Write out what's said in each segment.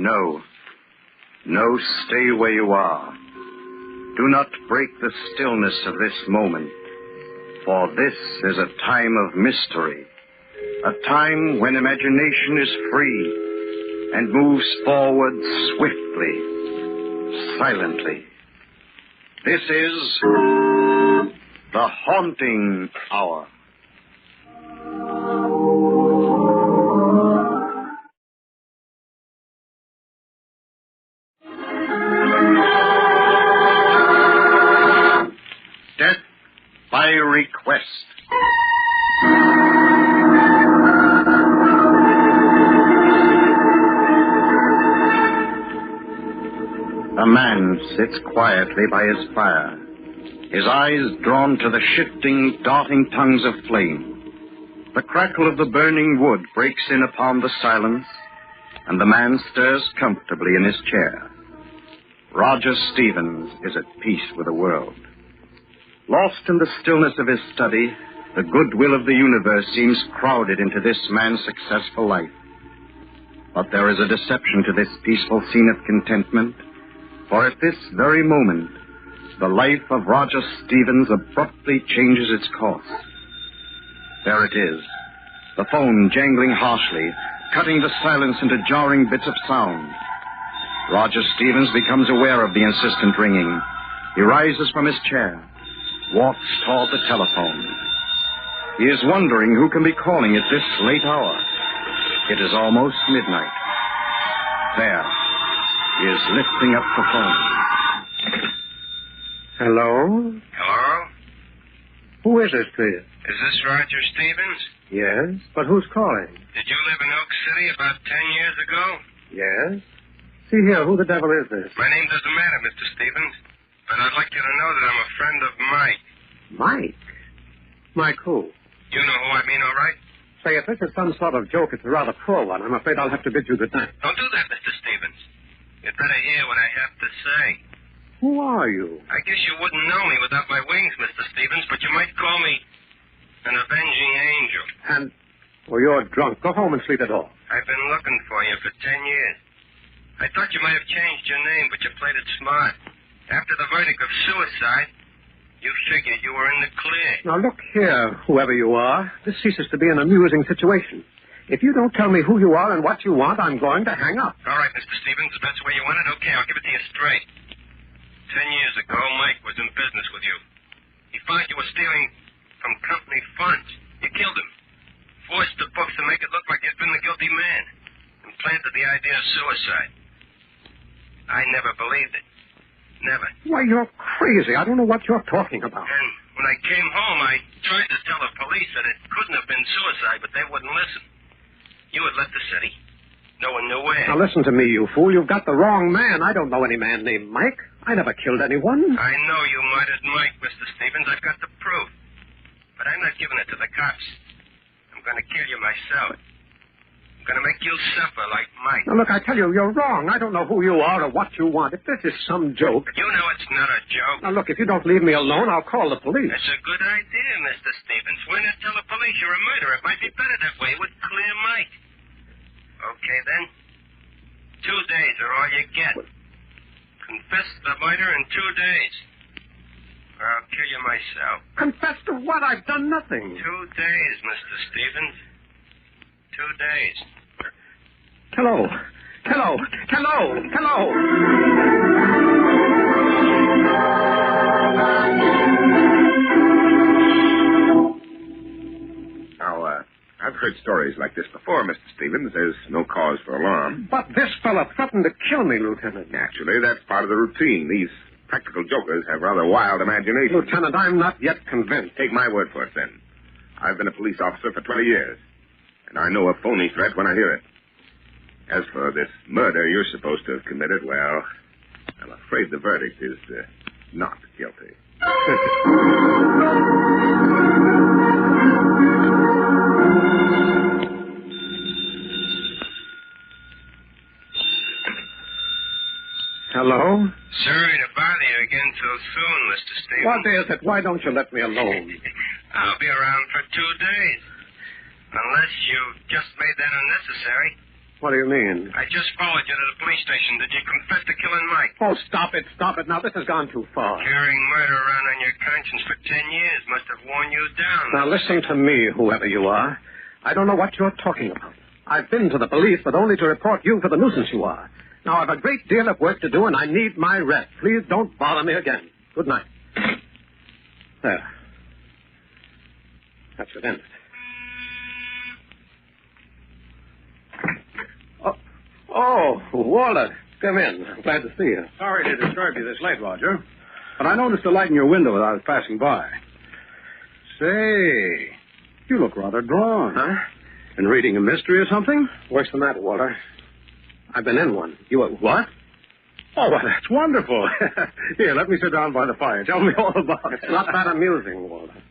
No. No, stay where you are. Do not break the stillness of this moment, for this is a time of mystery, a time when imagination is free and moves forward swiftly, silently. This is the Haunting Hour. Death by request. A man sits quietly by his fire, his eyes drawn to the shifting, darting tongues of flame. The crackle of the burning wood breaks in upon the silence, and the man stirs comfortably in his chair. Roger Stevens is at peace with the world. Lost in the stillness of his study, the goodwill of the universe seems crowded into this man's successful life. But there is a deception to this peaceful scene of contentment, for at this very moment, the life of Roger Stevens abruptly changes its course. There it is, the phone jangling harshly, cutting the silence into jarring bits of sound. Roger Stevens becomes aware of the insistent ringing. He rises from his chair, walks toward the telephone. He is wondering who can be calling at this late hour. It is almost midnight. There, he is lifting up the phone. Hello? Hello? Who is this, please? Is this Roger Stevens? Yes, but who's calling? Did you live in Oak City about 10 years ago? Yes. See here, who the devil is this? My name doesn't matter, Mr. Stevens, but I'd like you to know that I'm a friend of Mike. Mike? Mike who? You know who I mean, all right? Say, if this is some sort of joke, it's a rather poor one. I'm afraid I'll have to bid you good night. Don't do that, Mr. Stevens. You'd better hear what I have to say. Who are you? I guess you wouldn't know me without my wings, Mr. Stevens, but you might call me an avenging angel. And, well, you're drunk. Go home and sleep it off. I've been looking for you for 10 years. I thought you might have changed your name, but you played it smart. After the verdict of suicide, you figured you were in the clear. Now, look here, whoever you are. This ceases to be an amusing situation. If you don't tell me who you are and what you want, I'm going to hang up. All right, Mr. Stevens, if that's the way you want it, okay, I'll give it to you straight. 10 years ago, Mike was in business with you. He found you were stealing from company funds. You killed him. Forged the books to make it look like you'd been the guilty man. And planted the idea of suicide. I never believed it. Never. Why, you're crazy. I don't know what you're talking about. And when I came home, I tried to tell the police that it couldn't have been suicide, but they wouldn't listen. You had left the city. No one knew where. Now, listen to me, you fool. You've got the wrong man. I don't know any man named Mike. I never killed anyone. I know you murdered Mike, Mr. Stevens. I've got the proof. But I'm not giving it to the cops. I'm going to kill you myself. I'm going to make you suffer like Mike. Now, look, I tell you, you're wrong. I don't know who you are or what you want. If this is some joke... You know it's not a joke. Now, look, if you don't leave me alone, I'll call the police. That's a good idea, Mr. Stevens. Why not tell the police you're a murderer? It might be better that way. It would clear Mike. Okay, then. 2 days are all you get. Confess the murder in 2 days. Or I'll kill you myself. Confess to what? I've done nothing. 2 days, Mr. Stevens. 2 days. Hello. Hello. Hello. Hello. Now, I've heard stories like this before, Mr. Stevens. There's no cause for alarm. But this fella threatened to kill me, Lieutenant. Naturally, that's part of the routine. These practical jokers have rather wild imaginations. Lieutenant, I'm not yet convinced. Take my word for it, then. I've been a police officer for 20 years, and I know a phony threat when I hear it. As for this murder you're supposed to have committed, well, I'm afraid the verdict is not guilty. Hello? Sorry to bother you again so soon, Mr. Stevens. What is it? Why don't you let me alone? I'll be around for 2 days. Unless you just made that unnecessary. What do you mean? I just followed you to the police station. Did you confess to killing Mike? Oh, stop it. Now, this has gone too far. Carrying murder around on your conscience for 10 years must have worn you down. Now, listen to me, whoever you are. I don't know what you're talking about. I've been to the police, but only to report you for the nuisance you are. Now, I've a great deal of work to do, and I need my rest. Please don't bother me again. Good night. There. That should end it. Oh, Walter. Come in. I'm glad to see you. Sorry to disturb you this late, Roger. But I noticed a light in your window as I was passing by. Say, you look rather drawn. Huh? Been reading a mystery or something? Worse than that, Walter. I've been in one. You what? Oh, well, that's wonderful. Here, let me sit down by the fire. Tell me all about it. It's not that amusing, Walter.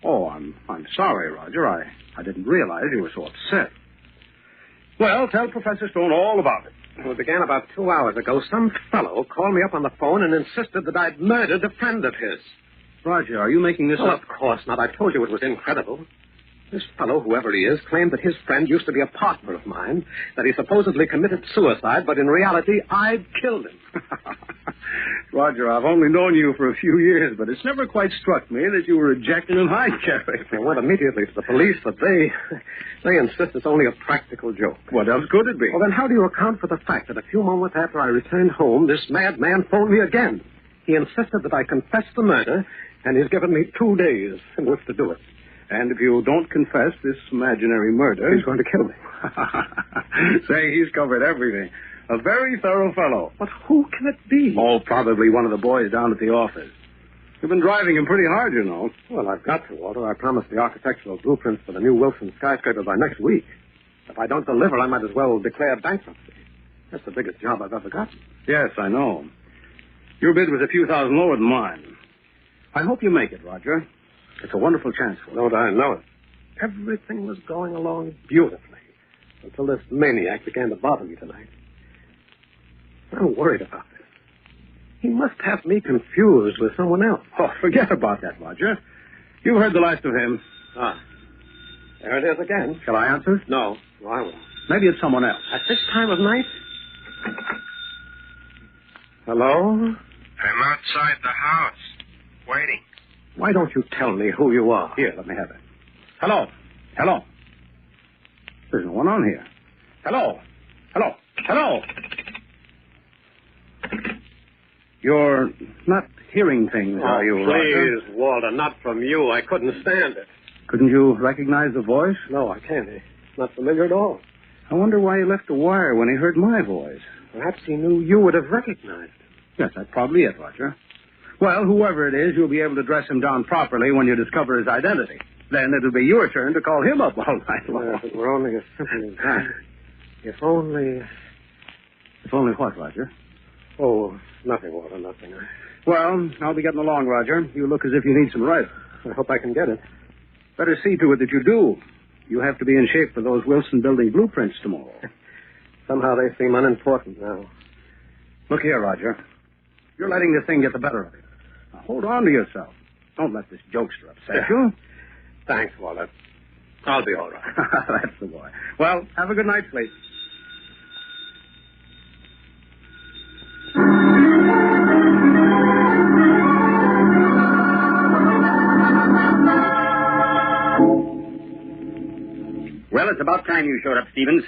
Oh, I'm sorry, Roger. I didn't realize you were so upset. Well, tell Professor Stone all about it. Well, it began about 2 hours ago. Some fellow called me up on the phone and insisted that I'd murdered a friend of his. Roger, are you making this Oh, up? of course not. I told you it was incredible. This fellow, whoever he is, claimed that his friend used to be a partner of mine, that he supposedly committed suicide, but in reality, I'd killed him. Roger, I've only known you for a few years, but it's never quite struck me that you were a Jekyll and Hyde character. I went immediately to the police, but they insist it's only a practical joke. What else could it be? Well, then how do you account for the fact that a few moments after I returned home, this madman phoned me again? He insisted that I confess the murder, and he's given me 2 days in which to do it. And if you don't confess this imaginary murder... He's going to kill me. Say, he's covered everything. A very thorough fellow. But who can it be? Oh, probably one of the boys down at the office. You've been driving him pretty hard, you know. Well, I've got to, Walter. I promised the architectural blueprints for the new Wilson skyscraper by next week. If I don't deliver, I might as well declare bankruptcy. That's the biggest job I've ever gotten. Yes, I know. Your bid was a few thousand lower than mine. I hope you make it, Roger. It's a wonderful chance for you. Don't I know it? Everything was going along beautifully until this maniac began to bother me tonight. I'm worried about this. He must have me confused with someone else. Oh, forget about that, Roger. You've heard the last of him. Ah, there it is again. Shall I answer? No, I won't. Maybe it's someone else. At this time of night? Hello? I'm outside the house, waiting. Why don't you tell me who you are? Here, let me have it. Hello. Hello. There's no one on here. Hello. Hello. Hello. You're not hearing things, are you, Roger? Please, Walter, not from you. I couldn't stand it. Couldn't you recognize the voice? No, I can't. It's not familiar at all. I wonder why he left a wire when he heard my voice. Perhaps he knew you would have recognized it. Yes, that's probably it, Roger. Well, whoever it is, you'll be able to dress him down properly when you discover his identity. Then it'll be your turn to call him up all night long. If it were only as simple as that. If only... If only what, Roger? Oh, nothing, Walter, nothing. Well, I'll be getting along, Roger. You look as if you need some rest. I hope I can get it. Better see to it that you do. You have to be in shape for those Wilson building blueprints tomorrow. Somehow they seem unimportant now. Look here, Roger. You're letting this thing get the better of you. Now, hold on to yourself. Don't let this jokester upset you. Thanks, Walter. I'll be all right. That's the boy. Well, have a good night's sleep. Well, it's about time you showed up, Stevens.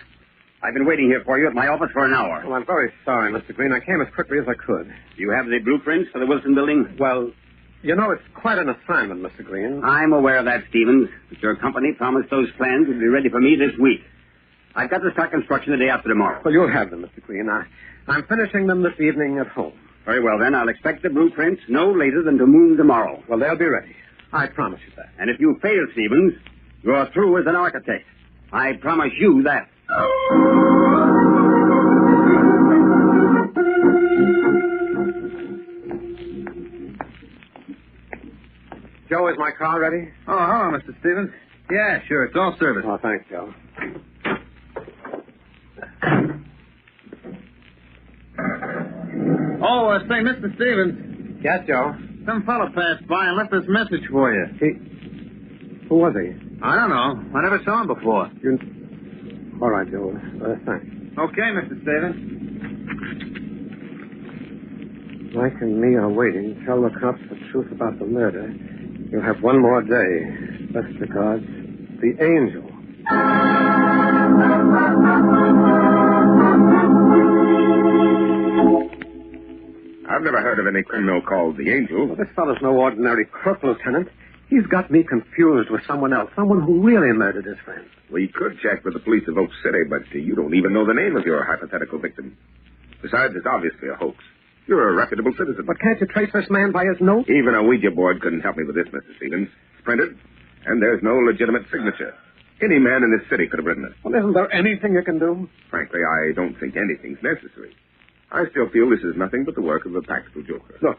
I've been waiting here for you at my office for an hour. Well, I'm very sorry, Mr. Green. I came as quickly as I could. Do you have the blueprints for the Wilson building? Well, you know, it's quite an assignment, Mr. Green. I'm aware of that, Stevens. But your company promised those plans would be ready for me this week. I've got to start construction the day after tomorrow. Well, you'll have them, Mr. Green. I'm finishing them this evening at home. Very well, then. I'll expect the blueprints no later than to noon tomorrow. Well, they'll be ready. I promise you that. And if you fail, Stevens, you're through as an architect. I promise you that. Joe, is my car ready? Oh, hello, Mr. Stevens. Yeah, sure. It's all service. Oh, thanks, Joe. Oh, say, Mr. Stevens, Yes, Joe. some fellow passed by and left this message for you. Who was he? I don't know. I never saw him before. All right, Joe. Thanks. Okay, Mr. Stevens. Mike and me are waiting. Tell the cops the truth about the murder. You'll have one more day. Best regards, the Angel. I've never heard of any criminal called the Angel. Well, this fellow's no ordinary crook, Lieutenant. He's got me confused with someone else, someone who really murdered his friend. We could check with the police of Oak City, but you don't even know the name of your hypothetical victim. Besides, it's obviously a hoax. You're a reputable citizen. But can't you trace this man by his note? Even a Ouija board couldn't help me with this, Mr. Stevens. It's printed, and there's no legitimate signature. Any man in this city could have written it. Well, isn't there anything you can do? Frankly, I don't think anything's necessary. I still feel this is nothing but the work of a practical joker. Look,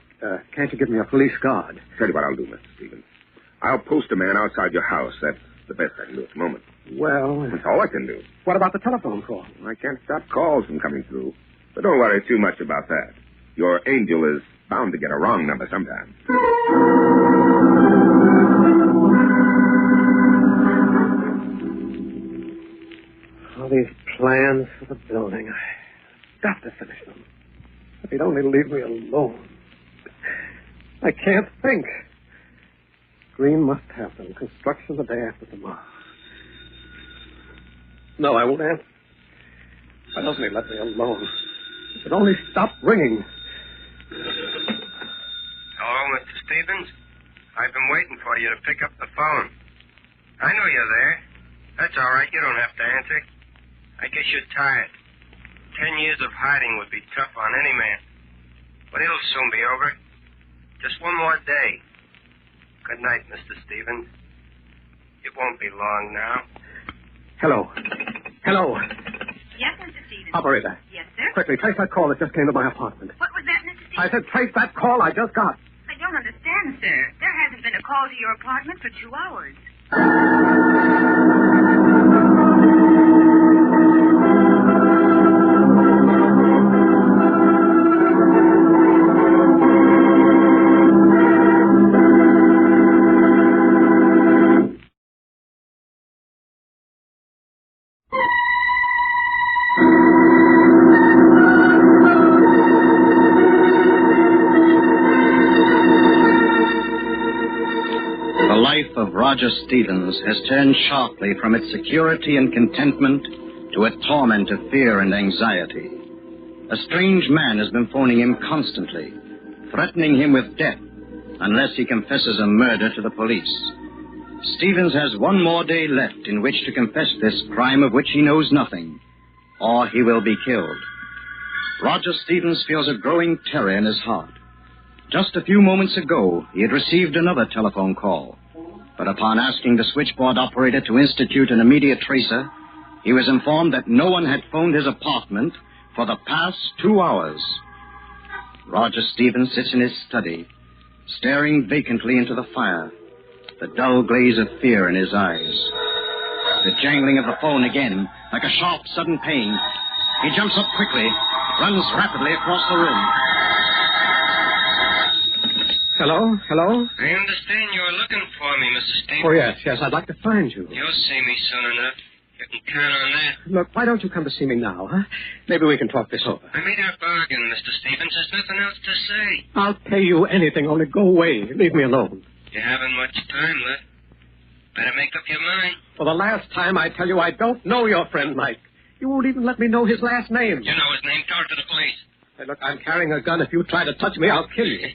can't you give me a police guard? Tell you what I'll do, Mr. Stevens. I'll post a man outside your house. That's the best I can do at the moment. Well, That's all I can do. what about the telephone call? I can't stop calls from coming through. But don't worry too much about that. Your angel is bound to get a wrong number sometime. All these plans for the building. I've got to finish them. If he'd only leave me alone. I can't think. Green must have them. Construction the day after tomorrow. No, I won't answer. Why doesn't he let me alone? He could only stop ringing. Hello, Mr. Stevens. I've been waiting for you to pick up the phone. I know you're there. That's all right. You don't have to answer. I guess you're tired. 10 years of hiding would be tough on any man. But it'll soon be over. Just one more day. Good night, Mr. Stevens. It won't be long now. Hello. Hello. Yes, Mr. Stevens. Operator. Yes, sir. Quickly, trace that call that just came to my apartment. What was that, Mr. Stevens? I said trace that call I just got. I don't understand, sir. There hasn't been a call to your apartment for 2 hours. The life of Roger Stevens has turned sharply from its security and contentment to a torment of fear and anxiety. A strange man has been phoning him constantly, threatening him with death unless he confesses a murder to the police. Stevens has one more day left in which to confess this crime of which he knows nothing, or he will be killed. Roger Stevens feels a growing terror in his heart. Just a few moments ago, he had received another telephone call. But upon asking the switchboard operator to institute an immediate tracer, he was informed that no one had phoned his apartment for the past 2 hours. Roger Stevens sits in his study, staring vacantly into the fire, the dull glaze of fear in his eyes. The jangling of the phone again, like a sharp, sudden pain. He jumps up quickly, runs rapidly across the room. Hello? Hello? I understand you were looking for me, Mr. Stevens. Oh, yes. I'd like to find you. You'll see me soon enough. You can count on that. Look, why don't you come to see me now, huh? Maybe we can talk this over. I made our bargain, Mr. Stevens. There's nothing else to say. I'll pay you anything, only go away. Leave me alone. You haven't much time left. Better make up your mind. For the last time, I tell you I don't know your friend, Mike. You won't even let me know his last name. You know his name. Tell it to the police. Hey, look, I'm carrying a gun. If you try to touch me, I'll kill you.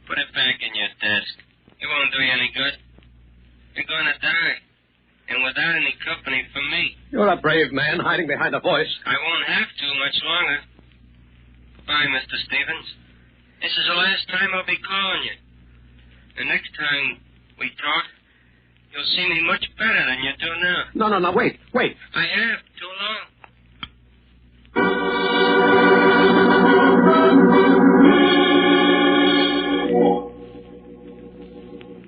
Put it back in your desk. It won't do you any good. You're going to die. And without any company from me. You're a brave man hiding behind a voice. I won't have to much longer. Bye, Mr. Stevens. This is the last time I'll be calling you. The next time we talk, you'll see me much better than you do now. No, wait. I have, too long.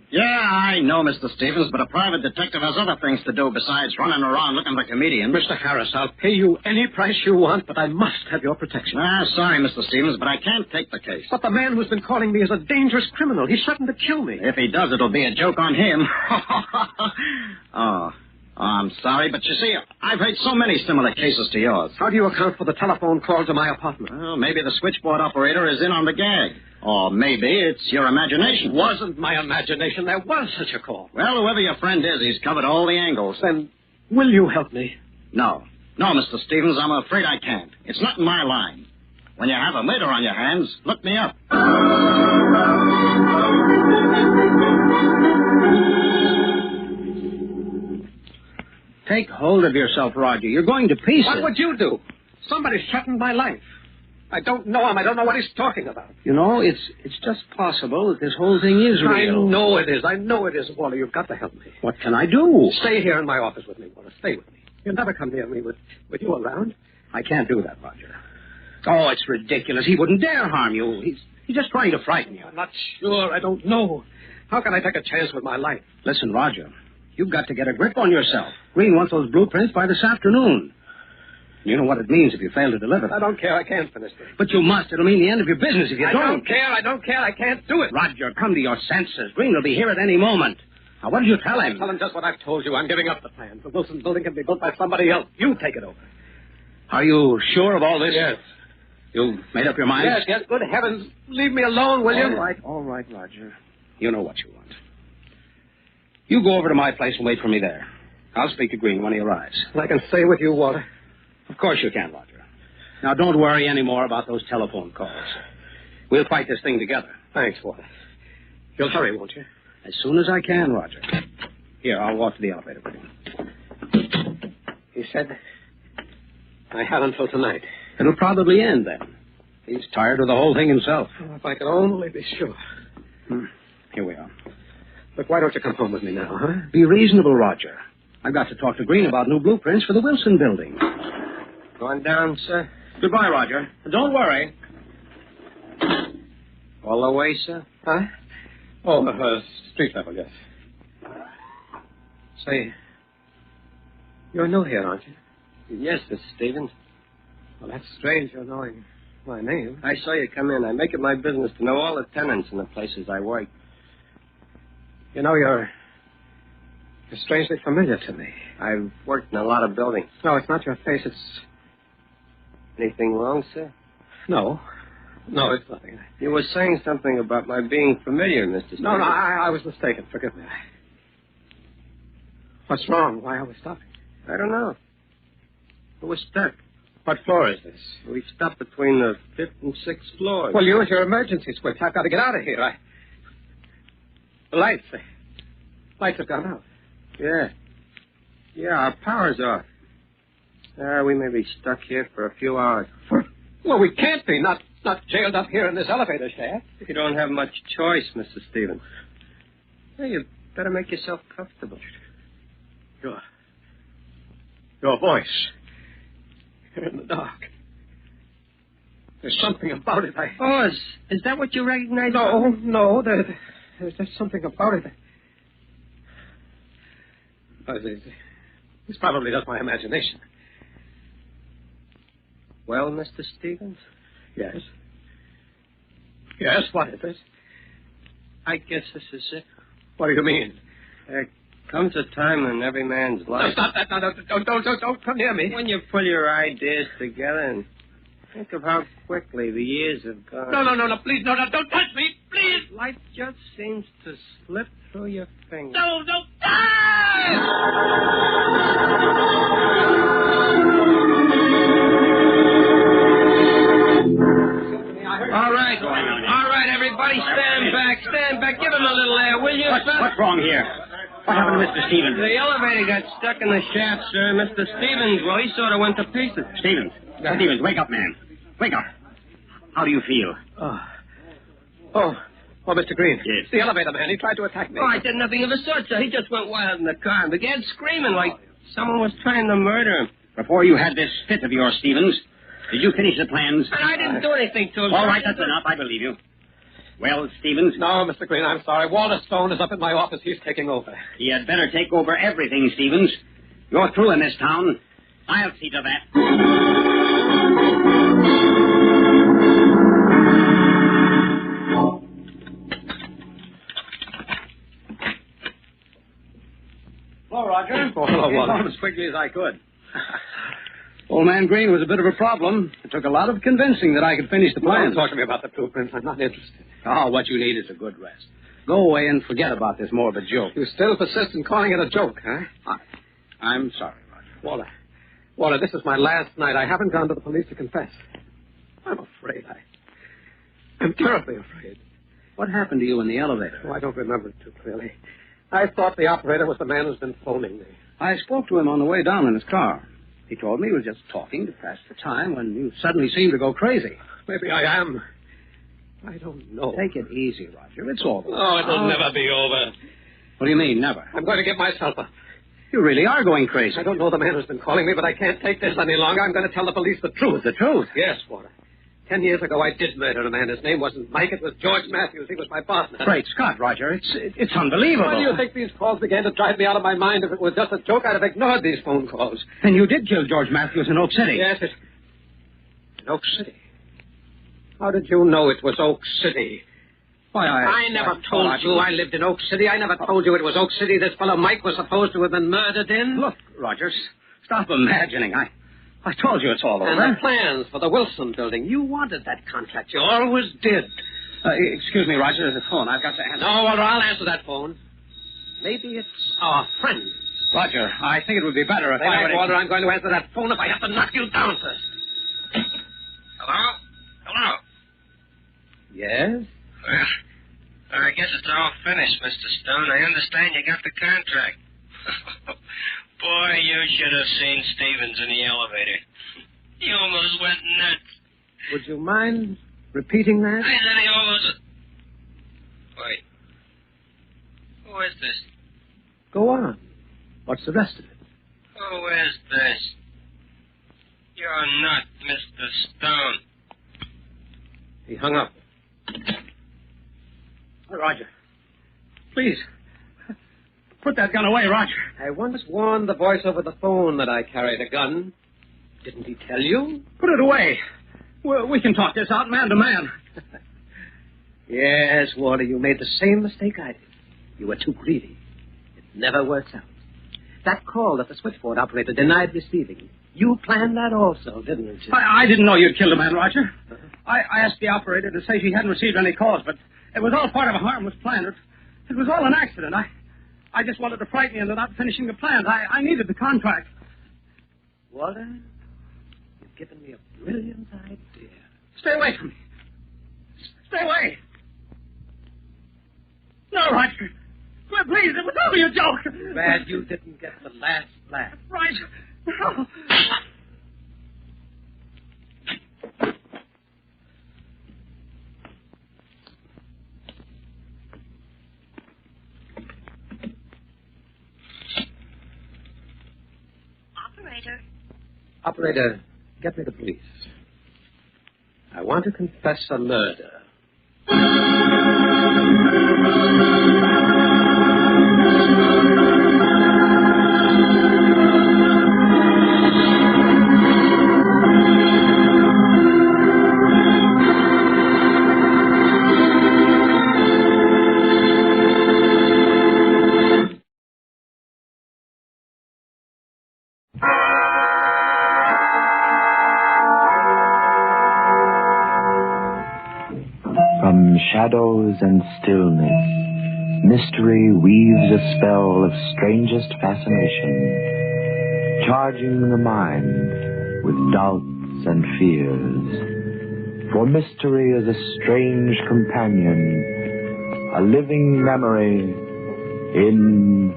Yeah, I know, Mr. Stevens, but a private detective has other things to do besides running around looking for comedians. Mr. Harris, I'll pay you any price you want, but I must have your protection. Sorry, Mr. Stevens, but I can't take the case. But the man who's been calling me is a dangerous criminal. He's threatened to kill me. If he does, it'll be a joke on him. Oh, Oh, I'm sorry, but you see, I've heard so many similar cases to yours. How do you account for the telephone call to my apartment? Well, maybe the switchboard operator is in on the gag. Or maybe it's your imagination. It wasn't my imagination. There was such a call. Well, whoever your friend is, he's covered all the angles. Then will you help me? No, Mr. Stevens, I'm afraid I can't. It's not in my line. When you have a murder on your hands, look me up. Take hold of yourself, Roger. You're going to pieces. What would you do? Somebody's threatened my life. I don't know him. I don't know what he's talking about. You know, it's just possible that this whole thing is real. I know it is. I know it is, Walter. You've got to help me. What can I do? Stay here in my office with me, Walter. Stay with me. You'll never come near me with you around. I can't do that, Roger. Oh, it's ridiculous. He wouldn't dare harm you. He's just trying to frighten you. I'm not sure. I don't know. How can I take a chance with my life? Listen, Roger, you've got to get a grip on yourself. Green wants those blueprints by this afternoon. You know what it means if you fail to deliver them. I don't care. I can't finish this. But you must. It'll mean the end of your business if you don't. I don't care. I don't care. I can't do it. Roger, come to your senses. Green will be here at any moment. Now, what did you tell him? Tell him just what I've told you. I'm giving up the plan. The Wilson building can be built by somebody else. You take it over. Are you sure of all this? Yes. You made up your mind? Yes. Good heavens. Leave me alone, will you? All right, Roger. You know what you want. You go over to my place and wait for me there. I'll speak to Green when he arrives. I can stay with you, Walter. Of course you can, Roger. Now, don't worry any more about those telephone calls. We'll fight this thing together. Thanks, Walter. You'll hurry, won't you? As soon as I can, Roger. Here, I'll walk to the elevator with you. He said I had until tonight. It'll probably end then. He's tired of the whole thing himself. Oh, if I could only be sure. Here we are. Look, why don't you come home with me now, huh? Be reasonable, Roger. I've got to talk to Green about new blueprints for the Wilson building. Going down, sir? Goodbye, Roger. Don't worry. All the way, sir? Huh? Oh, street level, yes. Say, you're new here, aren't you? Yes, Mr. Stevens. Well, that's strange, you're knowing my name. I saw you come in. I make it my business to know all the tenants in the places I work. You know, you're strangely familiar to me. I've worked in a lot of buildings. No, it's not your face, it's... Anything wrong, sir? No, it's nothing. You were saying something about my being familiar, Mr. Stevens. No, I was mistaken. Forgive me. What's wrong? Why are we stopping? I don't know. We're stuck. What floor is this? We stopped between the 5th and 6th floors. Well, use your emergency switch. I've got to get out of here. The lights have gone out. Yeah, our power's off. We may be stuck here for a few hours. Well, we can't be. Not jailed up here in this elevator shaft. You don't have much choice, Mr. Stevens. Hey, you better make yourself comfortable. Your voice. You're in the dark. There's something about it. Oh, is that what you recognize? No. There's just something about it. It's probably just my imagination. Well, Mr. Stevens? Yes. Yes, what is it? I guess this is it. What do you mean? There comes a time in every man's life... No, stop that. No, don't come near me. When you pull your ideas together and think of how quickly the years have gone. No, please, no, don't touch me, please. Life just seems to slip through your fingers. No. All right, everybody, stand back. Give him a little air, will you? What's wrong here? What happened to Mr. Stevens? The elevator got stuck in the shaft, sir. Mr. Stevens, well, he sort of went to pieces. Stevens, wake up, man. Wake up. How do you feel? Oh, Mr. Green. Yes. The elevator man. He tried to attack me. Oh, I did nothing of the sort, sir. He just went wild in the car and began screaming like someone was trying to murder him. Before you had this fit of yours, Stevens, did you finish the plans? And I didn't do anything to him. All right, that's enough. I believe you. Well, Stevens? No, Mr. Green, I'm sorry. Walter Stone is up in my office. He's taking over. He had better take over everything, Stevens. You're through in this town. I'll see to that. Hello, Roger. Oh, hello, Came Walter. home as quickly as I could. Old man Green was a bit of a problem. It took a lot of convincing that I could finish the plan. Don't talk to me about the blueprints. I'm not interested. Oh, what you need is a good rest. Go away and forget about this morbid joke. You still persist in calling it a joke, huh? I'm sorry, Roger. Walter, this is my last night. I haven't gone to the police to confess. I'm afraid. I'm terribly afraid. What happened to you in the elevator? Oh, I don't remember it too clearly. I thought the operator was the man who's been phoning me. I spoke to him on the way down in his car. He told me he was just talking to pass the time when you suddenly seemed to go crazy. Maybe I am. I don't know. Take it easy, Roger. It's over. Oh, it'll never be over. What do you mean, never? I'm going to get myself up. You really are going crazy. I don't know the man who's been calling me, but I can't take this any longer. I'm going to tell the police the truth. The truth? Yes, Walter. 10 years ago, I did murder a man. His name wasn't Mike. It was George Matthews. He was my partner. Great Scott, Roger. It's unbelievable. Why do you think these calls began to drive me out of my mind? If it was just a joke, I'd have ignored these phone calls. Then you did kill George Matthews in Oak City. Yes, in Oak City. How did you know it was Oak City? Why, I never told you I lived in Oak City. I never told you it was Oak City this fellow Mike was supposed to have been murdered in. Look, Roger, stop imagining. I told you it's all over. And the plans for the Wilson building. You wanted that contract. You always did. Excuse me, Roger. There's a phone. I've got to answer. No, Walter, I'll answer that phone. Maybe it's our friend. Roger, I think it would be better if I... Walter, I'm going to answer that phone if I have to knock you down first. Hello? Hello? Yes? Well, I guess it's all finished, Mr. Stone. I understand you got the contract. Boy, you should have seen Stevens in the elevator. He almost went nuts. Would you mind repeating that? I said he almost... Wait. Who is this? Go on. What's the rest of it? Who is this? You're not Mr. Stone. He hung up. Roger, please, put that gun away, Roger. I once warned the voice over the phone that I carried a gun. Didn't he tell you? Put it away. Well, we can talk this out man to man. Yes, Walter, you made the same mistake I did. You were too greedy. It never works out. That call that the switchboard operator denied receiving, you planned that also, didn't you? I didn't know you'd killed a man, Roger. I asked the operator to say she hadn't received any calls, but it was all part of a harmless plan. It was all an accident. I just wanted to frighten you into not finishing the plans. I needed the contract. Walter, you've given me a brilliant idea. Stay away from me. Stay away. No, Roger. Well, please, it was only a joke. Glad you didn't get the last laugh. Roger. No. Operator, get me the police. I want to confess a murder. From shadows and stillness, mystery weaves a spell of strangest fascination, charging the mind with doubts and fears. For mystery is a strange companion, a living memory in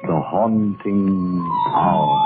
the haunting hour.